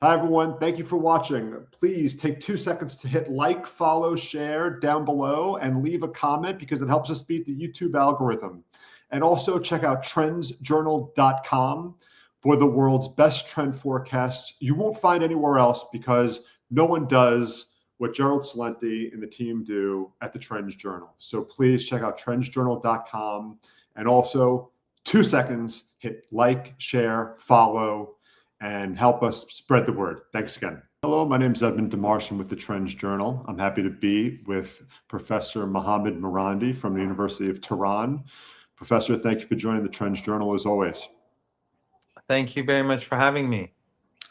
Hi, everyone. Thank you for watching. Please take 2 seconds to hit like, follow, share down below, and leave a comment because it helps us beat the YouTube algorithm. And also check out trendsjournal.com for the world's best trend forecasts. You won't find anywhere else because no one does what Gerald Celente and the team do at the Trends Journal. So please check out trendsjournal.com, and also 2 seconds, hit like, share, follow, and help us spread the word. Thanks again. Hello, my name is Edmund Demartian with the Trends Journal. I'm happy to be with Professor Mohammad Marandi from the University of Tehran. Professor, thank you for joining the Trends Journal as always. Thank you very much for having me.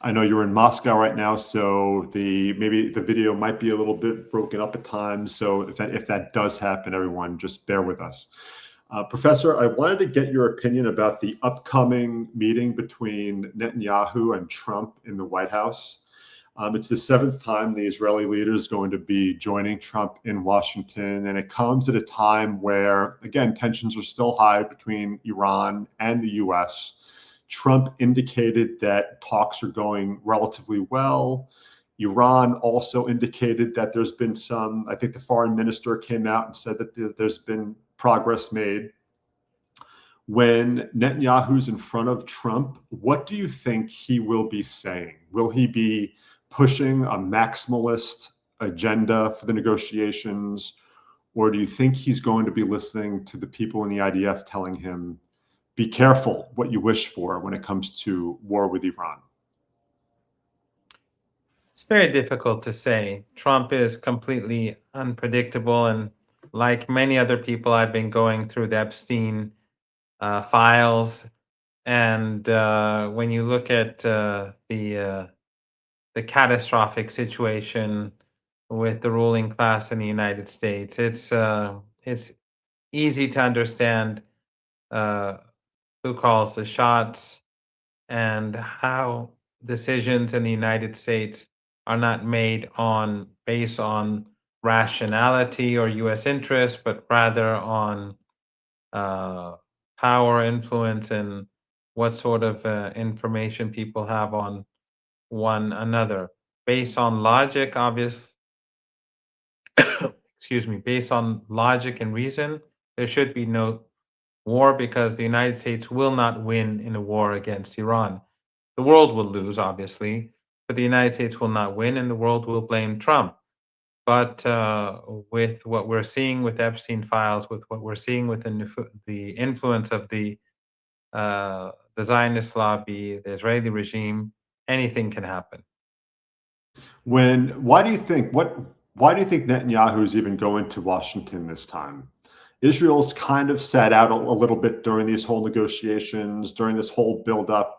I know you're in Moscow right now, so maybe the video might be a little bit broken up at times. So if that does happen, everyone, just bear with us. Professor, I wanted to get your opinion about the upcoming meeting between Netanyahu and Trump in the White House. It's the 7th time the Israeli leader is going to be joining Trump in Washington, and it comes at a time where, again, tensions are still high between Iran and the U.S. Trump indicated that talks are going relatively well. Iran also indicated that there's been some, I think the foreign minister came out and said that there's been progress made. When Netanyahu's in front of Trump, what do you think he will be saying? Will he be pushing a maximalist agenda for the negotiations? Or do you think he's going to be listening to the people in the IDF telling him, be careful what you wish for when it comes to war with Iran? It's very difficult to say. Trump is completely unpredictable, and like many other people, I've been going through the Epstein files, and when you look at the catastrophic situation with the ruling class in the United States, it's easy to understand who calls the shots and how decisions in the United States are not made based on rationality or U.S. interest, but rather on power, influence, and what sort of information people have on one another. Based on logic, based on logic and reason, there should be no war because the United States will not win in a war against Iran. The world will lose, obviously, but the United States will not win, and the world will blame Trump. But with what we're seeing with Epstein files, with what we're seeing with the influence of the Zionist lobby, the Israeli regime, anything can happen. Why do you think Netanyahu is even going to Washington this time? Israel's kind of sat out a little bit during these whole negotiations, during this whole buildup.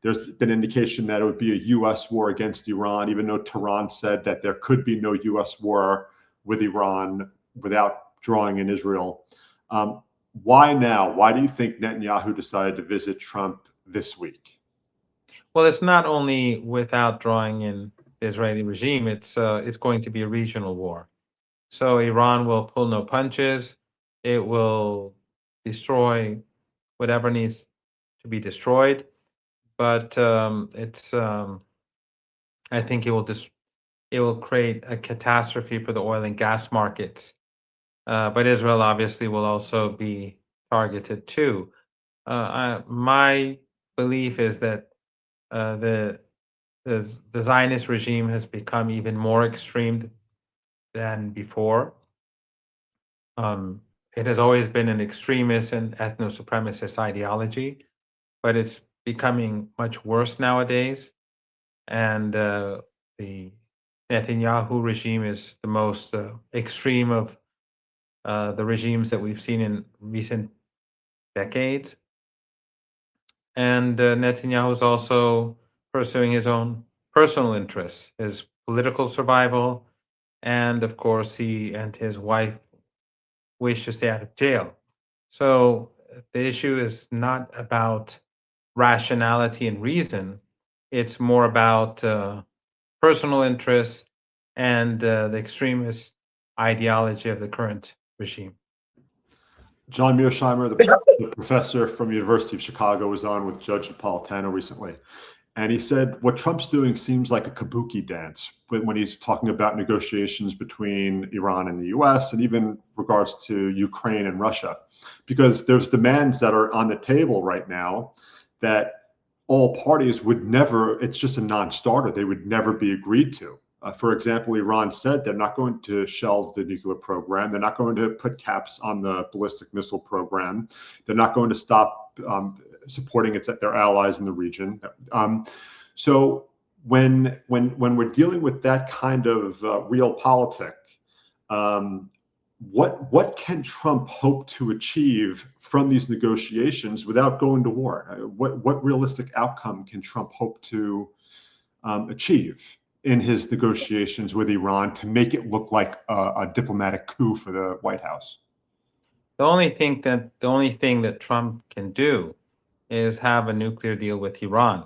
There's been indication that it would be a U.S. war against Iran, even though Tehran said that there could be no U.S. war with Iran without drawing in Israel. Why now? Why do you think Netanyahu decided to visit Trump this week? Well, it's not only without drawing in the Israeli regime, it's going to be a regional war. So Iran will pull no punches. It will destroy whatever needs to be destroyed. But I think it will create a catastrophe for the oil and gas markets. But Israel obviously will also be targeted too. My belief is that the Zionist regime has become even more extreme than before. It has always been an extremist and ethno-supremacist ideology, but it's becoming much worse nowadays. And the Netanyahu regime is the most extreme of the regimes that we've seen in recent decades. And Netanyahu is also pursuing his own personal interests, his political survival, and of course, he and his wife wish to stay out of jail. So the issue is not about rationality and reason. It's more about personal interests and the extremist ideology of the current regime. John Mearsheimer, the professor from the University of Chicago, was on with Judge Napolitano recently. And he said, what Trump's doing seems like a kabuki dance when he's talking about negotiations between Iran and the US, and even regards to Ukraine and Russia, because there's demands that are on the table right now that all parties would never, it's just a non-starter, they would never be agreed to. For example, Iran said they're not going to shelve the nuclear program. They're not going to put caps on the ballistic missile program. They're not going to stop supporting their allies in the region. So when we're dealing with that kind of realpolitik, what can Trump hope to achieve from these negotiations without going to war? What realistic outcome can Trump hope to achieve in his negotiations with Iran to make it look like a diplomatic coup for the White House? The only thing that Trump can do is have a nuclear deal with Iran.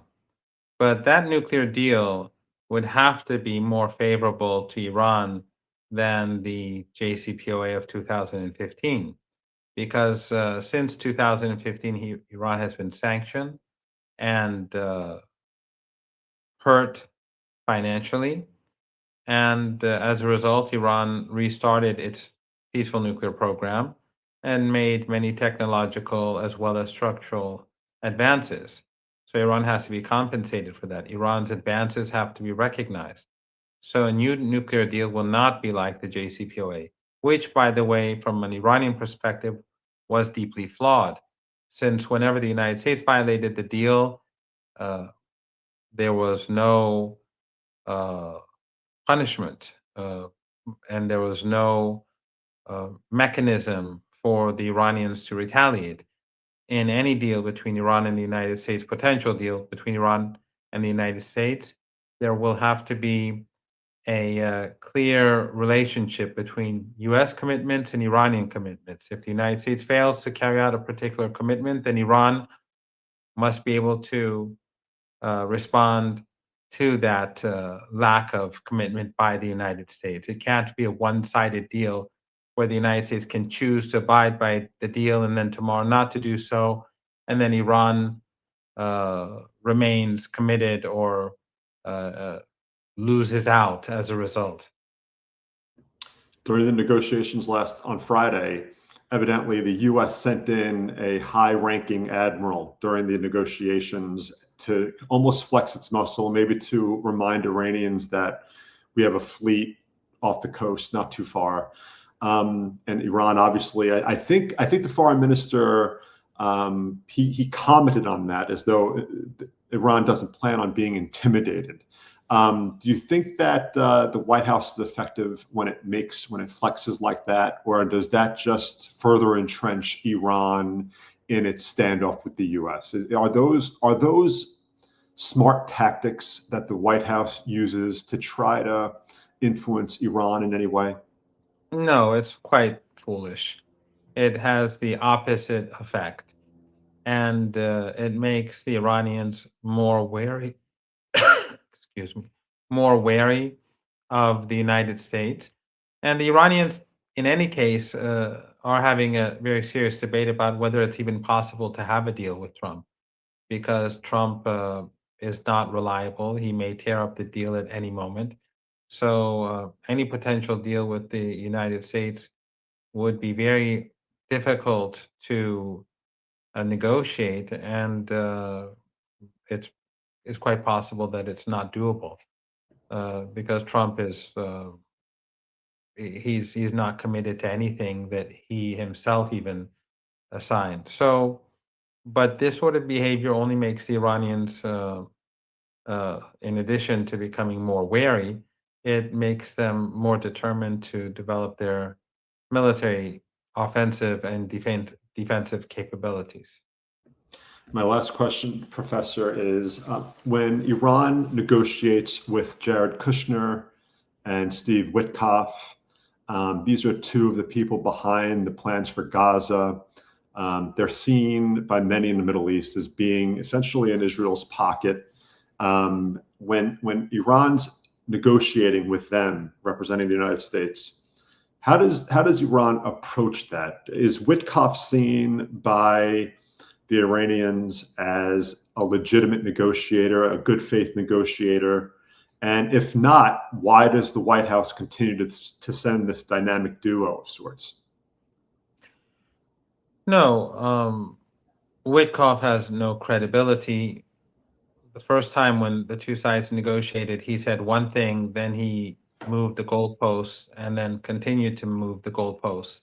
But that nuclear deal would have to be more favorable to Iran than the JCPOA of 2015, because since 2015, Iran has been sanctioned and hurt financially. And as a result, Iran restarted its peaceful nuclear program and made many technological as well as structural advances. So Iran has to be compensated for that. Iran's advances have to be recognized. So a new nuclear deal will not be like the JCPOA, which, by the way, from an Iranian perspective, was deeply flawed. Since whenever the United States violated the deal, there was no punishment, and there was no mechanism for the Iranians to retaliate. In any deal between Iran and the United States, potential deal between Iran and the United States, there will have to be a clear relationship between US commitments and Iranian commitments. If the United States fails to carry out a particular commitment, then Iran must be able to respond to that lack of commitment by the United States. It can't be a one-sided deal where the United States can choose to abide by the deal and then tomorrow not to do so, and then Iran remains committed or loses out as a result. During the negotiations on Friday, evidently the U.S. sent in a high-ranking admiral during the negotiations to almost flex its muscle, maybe to remind Iranians that we have a fleet off the coast, not too far. And Iran, obviously, I think the foreign minister, he commented on that as though Iran doesn't plan on being intimidated. Do you think that the White House is effective when it flexes like that, or does that just further entrench Iran in its standoff with the U.S.? Are those smart tactics that the White House uses to try to influence Iran in any way? No, it's quite foolish. It has the opposite effect, and it makes the Iranians more wary. Excuse me, more wary of the United States, and the Iranians, in any case, are having a very serious debate about whether it's even possible to have a deal with Trump, because Trump is not reliable. He may tear up the deal at any moment. So any potential deal with the United States would be very difficult to negotiate, and it's quite possible that it's not doable because Trump is he's not committed to anything that he himself even assigned. So, but this sort of behavior only makes the Iranians, in addition to becoming more wary, it makes them more determined to develop their military offensive and defensive capabilities. My last question, Professor, is when Iran negotiates with Jared Kushner and Steve Witkoff, these are two of the people behind the plans for Gaza. They're seen by many in the Middle East as being essentially in Israel's pocket. When Iran's negotiating with them, representing the United States, how does Iran approach that? Is Witkoff seen by the Iranians as a legitimate negotiator, a good faith negotiator? And if not, why does the White House continue to send this dynamic duo of sorts? No, Witkoff has no credibility. The first time when the two sides negotiated, he said one thing, then he moved the goalposts and then continued to move the goalposts.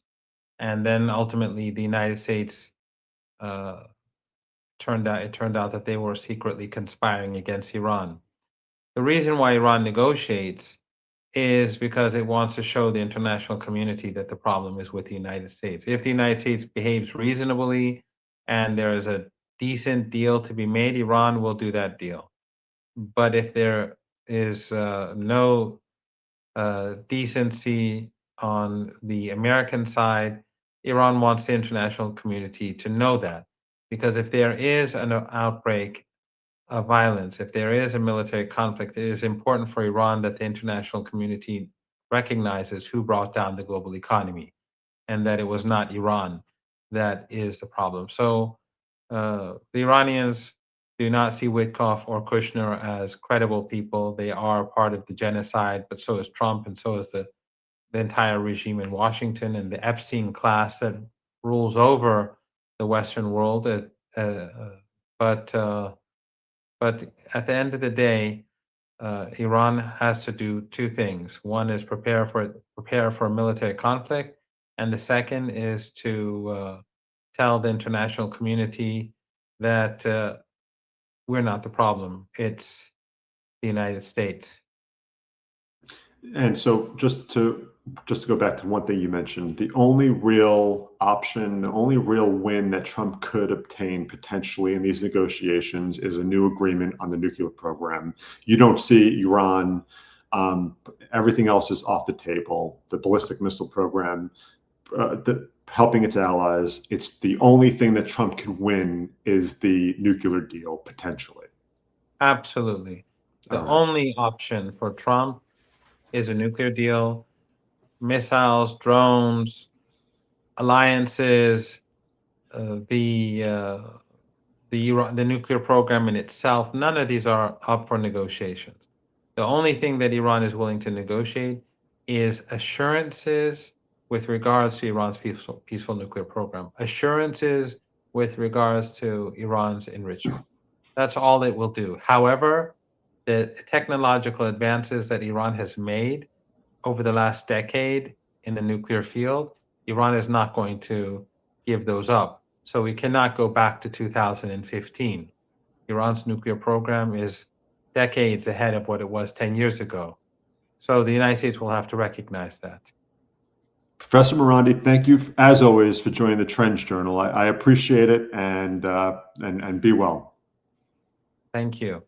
And then ultimately the United States uh, turned out that they were secretly conspiring against Iran. The reason why Iran negotiates is because it wants to show the international community that the problem is with the United States. If the United States behaves reasonably and there is a decent deal to be made, Iran will do that deal. But if there is no decency on the American side, Iran wants the international community to know that. Because if there is an outbreak of violence, if there is a military conflict, it is important for Iran that the international community recognizes who brought down the global economy and that it was not Iran that is the problem. So the Iranians do not see Witkoff or Kushner as credible people. They are part of the genocide, but so is Trump and so is the entire regime in Washington and the Epstein class that rules over the Western world. But at the end of the day, Iran has to do two things. One is prepare for a military conflict, and the second is to tell the international community that we're not the problem. It's the United States. And so just to go back to one thing you mentioned, the only real option, the only real win that Trump could obtain potentially in these negotiations is a new agreement on the nuclear program. You don't see Iran, everything else is off the table. The ballistic missile program, helping its allies. It's the only thing that Trump could win is the nuclear deal, potentially. Absolutely. The only option for Trump is a nuclear deal. Missiles, drones, alliances, the nuclear program in itself, none of these are up for negotiations. The only thing that Iran is willing to negotiate is assurances with regards to Iran's peaceful nuclear program, assurances with regards to Iran's enrichment. That's all it will do. However, the technological advances that Iran has made over the last decade in the nuclear field, Iran is not going to give those up. So we cannot go back to 2015. Iran's nuclear program is decades ahead of what it was 10 years ago. So the United States will have to recognize that. Professor Marandi, thank you, as always, for joining the Trends Journal. I appreciate it, and be well. Thank you.